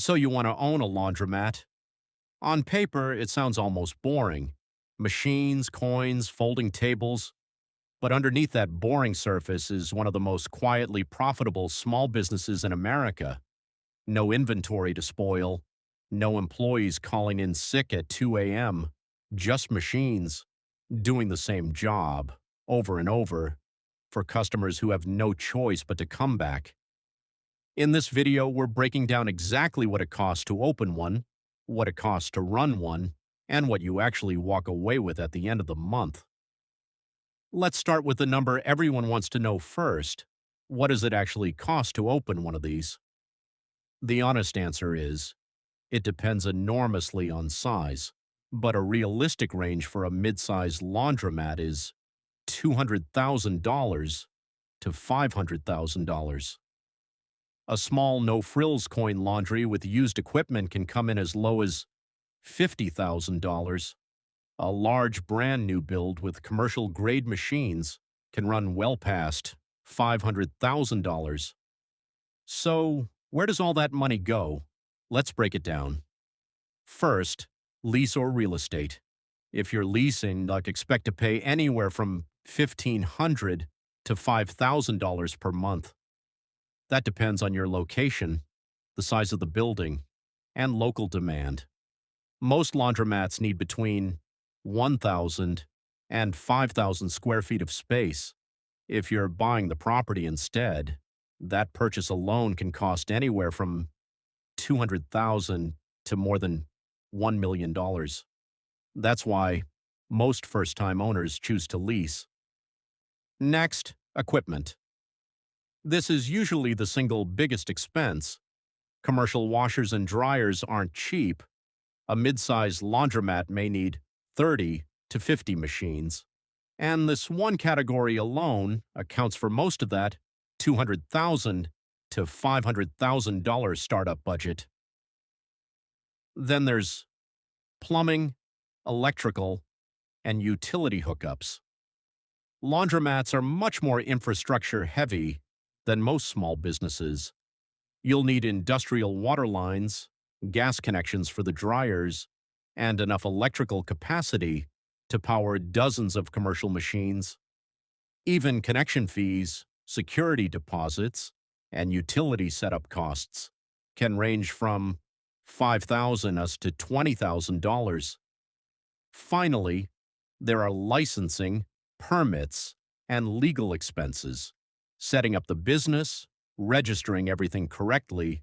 So you want to own a laundromat? On paper, it sounds almost boring. Machines, coins, folding tables. But underneath that boring surface is one of the most quietly profitable small businesses in America. No inventory to spoil, no employees calling in sick at 2 a.m., just machines doing the same job over and over for customers who have no choice but to come back. In this video, we're breaking down exactly what it costs to open one, what it costs to run one, and what you actually walk away with at the end of the month. Let's start with the number everyone wants to know first. What does it actually cost to open one of these? The honest answer is, it depends enormously on size, but a realistic range for a mid-sized laundromat is $200,000 to $500,000. A small no-frills coin laundry with used equipment can come in as low as $50,000. A large brand new build with commercial-grade machines can run well past $500,000. So, where does all that money go? Let's break it down. First, lease or real estate. If you're leasing, expect to pay anywhere from $1,500 to $5,000 per month. That depends on your location, the size of the building, and local demand. Most laundromats need between 1,000 and 5,000 square feet of space. If you're buying the property instead, that purchase alone can cost anywhere from $200,000 to more than $1 million. That's why most first-time owners choose to lease. Next, equipment. This is usually the single biggest expense. Commercial washers and dryers aren't cheap. A mid-sized laundromat may need 30 to 50 machines. And this one category alone accounts for most of that $200,000 to $500,000 startup budget. Then there's plumbing, electrical, and utility hookups. Laundromats are much more infrastructure heavy than most small businesses. You'll need industrial water lines, gas connections for the dryers, and enough electrical capacity to power dozens of commercial machines. Even connection fees, security deposits, and utility setup costs can range from $5,000 to $20,000. Finally, there are licensing, permits, and legal expenses. Setting up the business, registering everything correctly,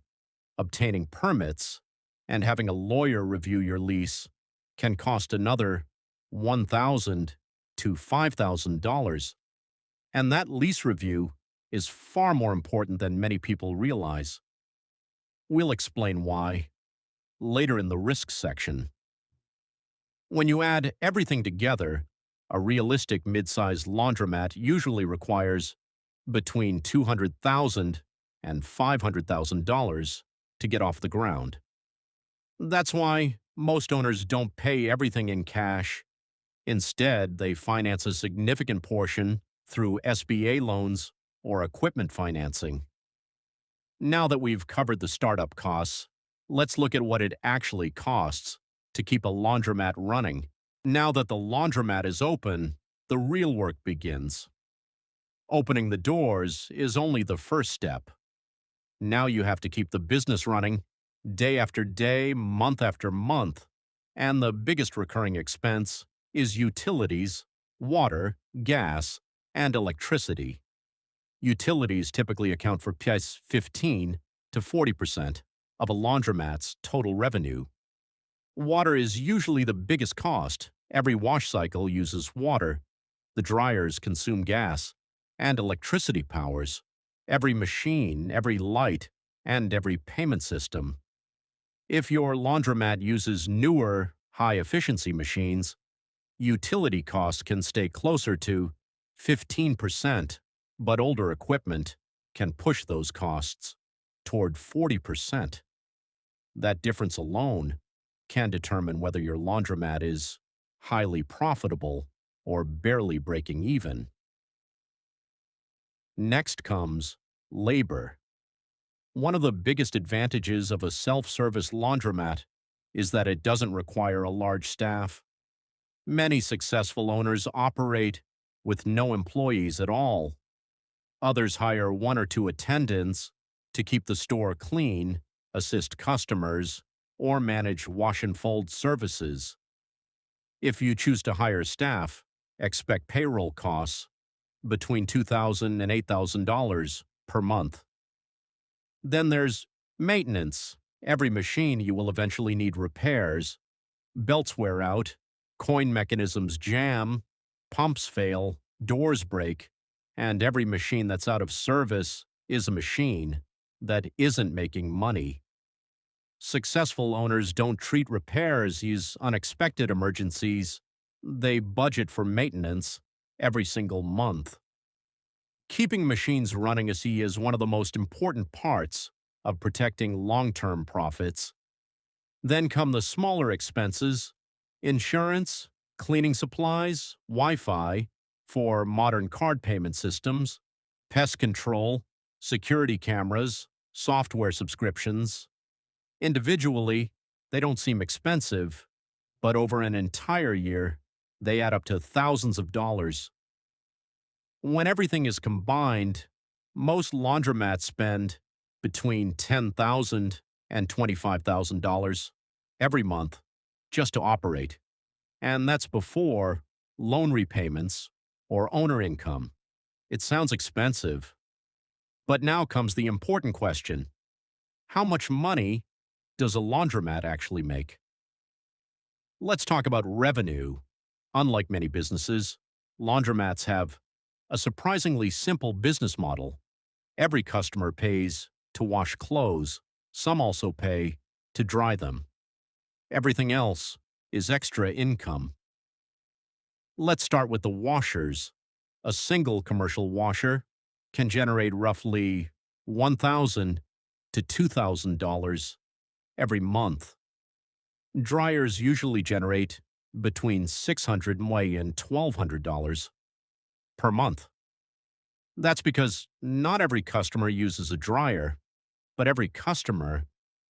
obtaining permits, and having a lawyer review your lease can cost another $1,000 to $5,000. And that lease review is far more important than many people realize. We'll explain why later in the risk section. When you add everything together, a realistic mid-sized laundromat usually requires between $200,000 and $500,000 to get off the ground. That's why most owners don't pay everything in cash. Instead, they finance a significant portion through SBA loans or equipment financing. Now that we've covered the startup costs, let's look at what it actually costs to keep a laundromat running. Now that the laundromat is open, the real work begins. Opening the doors is only the first step. Now you have to keep the business running day after day, month after month, and the biggest recurring expense is utilities, water, gas, and electricity. Utilities typically account for 15 to 40% of a laundromat's total revenue. Water is usually the biggest cost. Every wash cycle uses water. The dryers consume gas, and electricity powers every machine, every light, and every payment system. If your laundromat uses newer, high-efficiency machines, utility costs can stay closer to 15%, but older equipment can push those costs toward 40%. That difference alone can determine whether your laundromat is highly profitable or barely breaking even. Next comes labor. One of the biggest advantages of a self-service laundromat is that it doesn't require a large staff. Many successful owners operate with no employees at all. Others hire one or two attendants to keep the store clean, assist customers, or manage wash and fold services. If you choose to hire staff, expect payroll costs between $2,000 and $8,000 per month. Then there's maintenance. Every machine you will eventually need repairs. Belts wear out, coin mechanisms jam, pumps fail, doors break, and every machine that's out of service is a machine that isn't making money. Successful owners don't treat repairs as unexpected emergencies. They budget for maintenance every single month. Keeping machines running is one of the most important parts of protecting long-term profits. Then come the smaller expenses: insurance, cleaning supplies, Wi-Fi for modern card payment systems, pest control, security cameras, software subscriptions. Individually, they don't seem expensive, but over an entire year, they add up to thousands of dollars. When everything is combined, most laundromats spend between $10,000 and $25,000 every month just to operate. And that's before loan repayments or owner income. It sounds expensive. But now comes the important question: how much money does a laundromat actually make? Let's talk about revenue. Unlike many businesses, laundromats have a surprisingly simple business model. Every customer pays to wash clothes. Some also pay to dry them. Everything else is extra income. Let's start with the washers. A single commercial washer can generate roughly $1,000 to $2,000 every month. Dryers usually generate between $600 and $1,200 per month. That's because not every customer uses a dryer, but every customer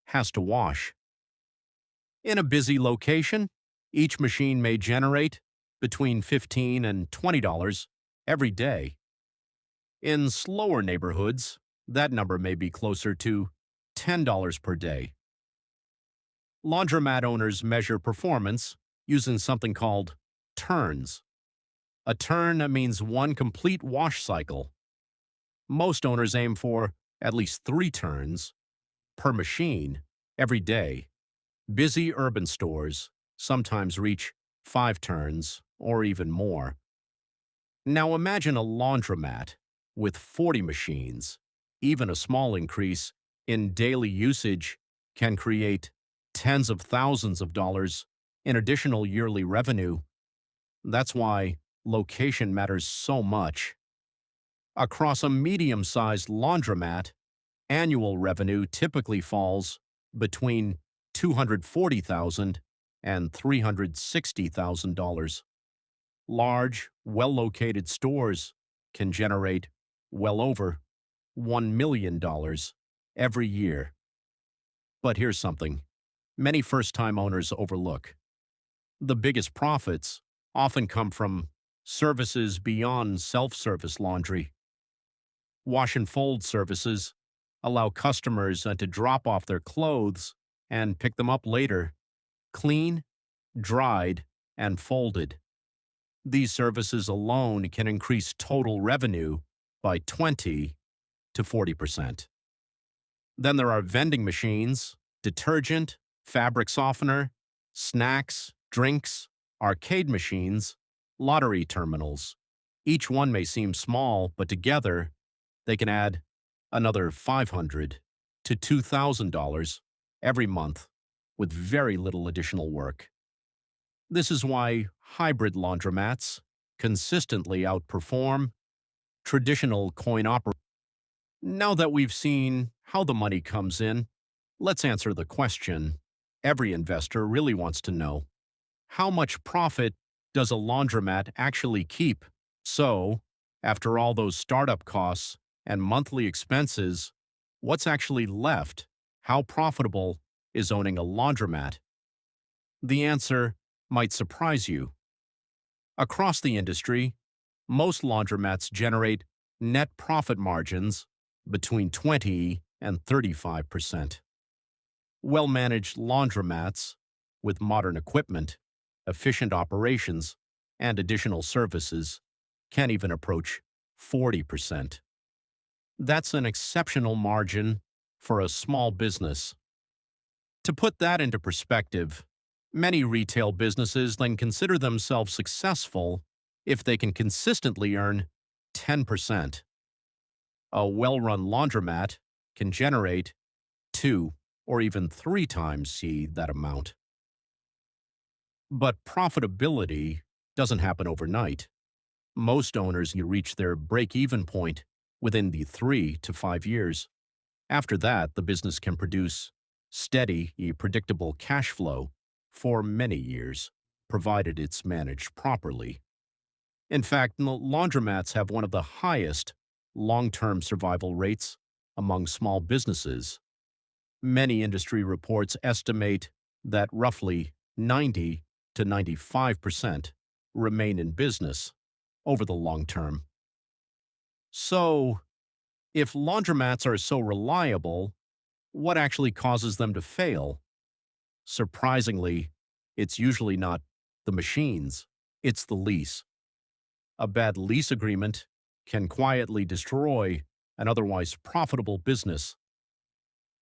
has to wash. In a busy location, each machine may generate between $15 and $20 every day. In slower neighborhoods, that number may be closer to $10 per day. Laundromat owners measure performance using something called turns. A turn means one complete wash cycle. Most owners aim for at least 3 turns per machine every day. Busy urban stores sometimes reach 5 turns or even more. Now imagine a laundromat with 40 machines. Even a small increase in daily usage can create tens of thousands of dollars in additional yearly revenue. That's why location matters so much. Across a medium-sized laundromat, annual revenue typically falls between $240,000 and $360,000. Large, well-located stores can generate well over $1 million every year. But here's something many first-time owners overlook. The biggest profits often come from services beyond self-service laundry. Wash and fold services allow customers to drop off their clothes and pick them up later, clean, dried, and folded. These services alone can increase total revenue by 20 to 40%. Then there are vending machines, detergent, fabric softener, snacks, drinks, arcade machines, lottery terminals. Each one may seem small, but together they can add another $500 to $2,000 every month with very little additional work. This is why hybrid laundromats consistently outperform traditional coin operators. Now that we've seen how the money comes in, let's answer the question every investor really wants to know: how much profit does a laundromat actually keep? So, after all those startup costs and monthly expenses, What's actually left? How profitable is owning a laundromat? The answer might surprise you. Across the industry, most laundromats generate net profit margins between 20 and 35%. Well-managed laundromats with modern equipment, efficient operations, and additional services can even approach 40%. That's an exceptional margin for a small business. To put that into perspective, many retail businesses then consider themselves successful if they can consistently earn 10%. A well-run laundromat can generate 2 or even 3 times that amount. But profitability doesn't happen overnight. Most owners reach their break-even point within the 3 to 5 years. After that, the business can produce steady, predictable cash flow for many years, provided it's managed properly. In fact, laundromats have one of the highest long-term survival rates among small businesses. Many industry reports estimate that roughly 90 to 95% remain in business over the long term. So, if laundromats are so reliable, what actually causes them to fail? Surprisingly, it's usually not the machines, it's the lease. A bad lease agreement can quietly destroy an otherwise profitable business.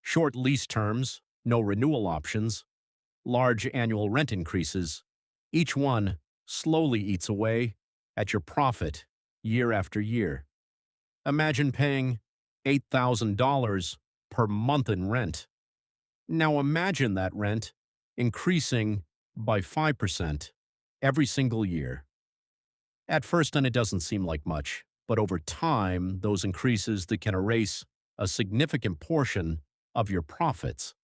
Short lease terms, no renewal options, large annual rent increases, each one slowly eats away at your profit year after year. Imagine paying $8,000 per month in rent. Now imagine that rent increasing by 5% every single year. At first, then it doesn't seem like much, but over time, those increases that can erase a significant portion of your profits.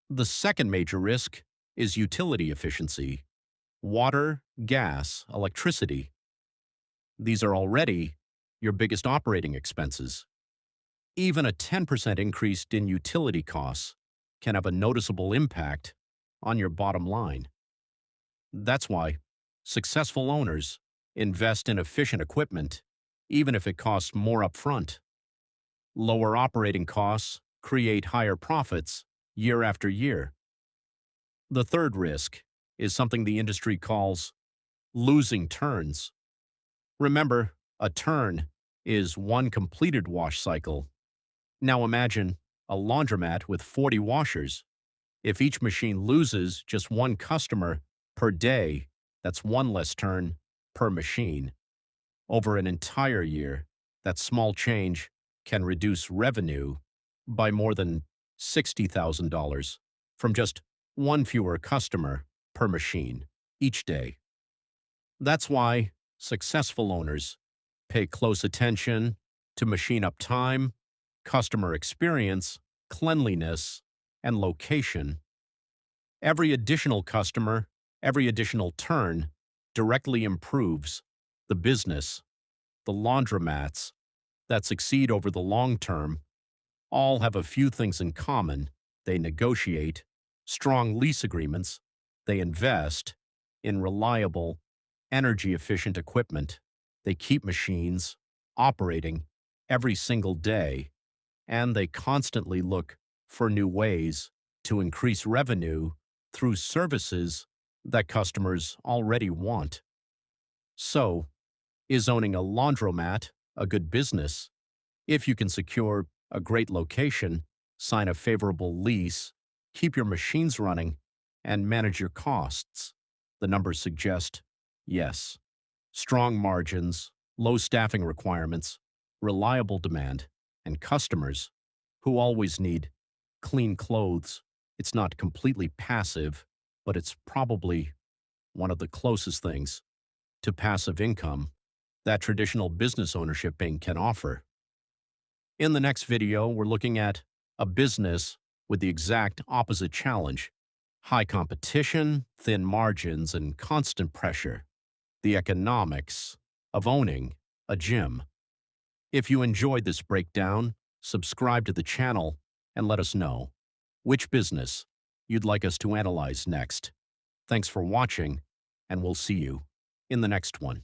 The second major risk is utility efficiency. Water, gas, electricity. These are already your biggest operating expenses. Even a 10% increase in utility costs can have a noticeable impact on your bottom line. That's why successful owners invest in efficient equipment, even if it costs more upfront. Lower operating costs create higher profits year after year. The third risk is something the industry calls losing turns. Remember, a turn is one completed wash cycle. Now imagine a laundromat with 40 washers. If each machine loses just one customer per day, that's one less turn per machine. Over an entire year, that small change can reduce revenue by more than $60,000 from just one fewer customer per machine each day. That's why successful owners pay close attention to machine uptime, customer experience, cleanliness, and location. Every additional customer, every additional turn directly improves the business. The laundromats that succeed over the long term all have a few things in common. They negotiate strong lease agreements, they invest in reliable, energy-efficient equipment, they keep machines operating every single day, and they constantly look for new ways to increase revenue through services that customers already want. So, is owning a laundromat a good business? If you can secure a great location, sign a favorable lease, keep your machines running, and manage your costs, the numbers suggest yes. Strong margins, low staffing requirements, reliable demand, and customers who always need clean clothes. It's not completely passive, but it's probably one of the closest things to passive income that traditional business ownership can offer. In the next video, we're looking at a business with the exact opposite challenge: high competition, thin margins, and constant pressure. The economics of owning a gym. If you enjoyed this breakdown, subscribe to the channel, and let us know which business you'd like us to analyze next. Thanks for watching, and we'll see you in the next one.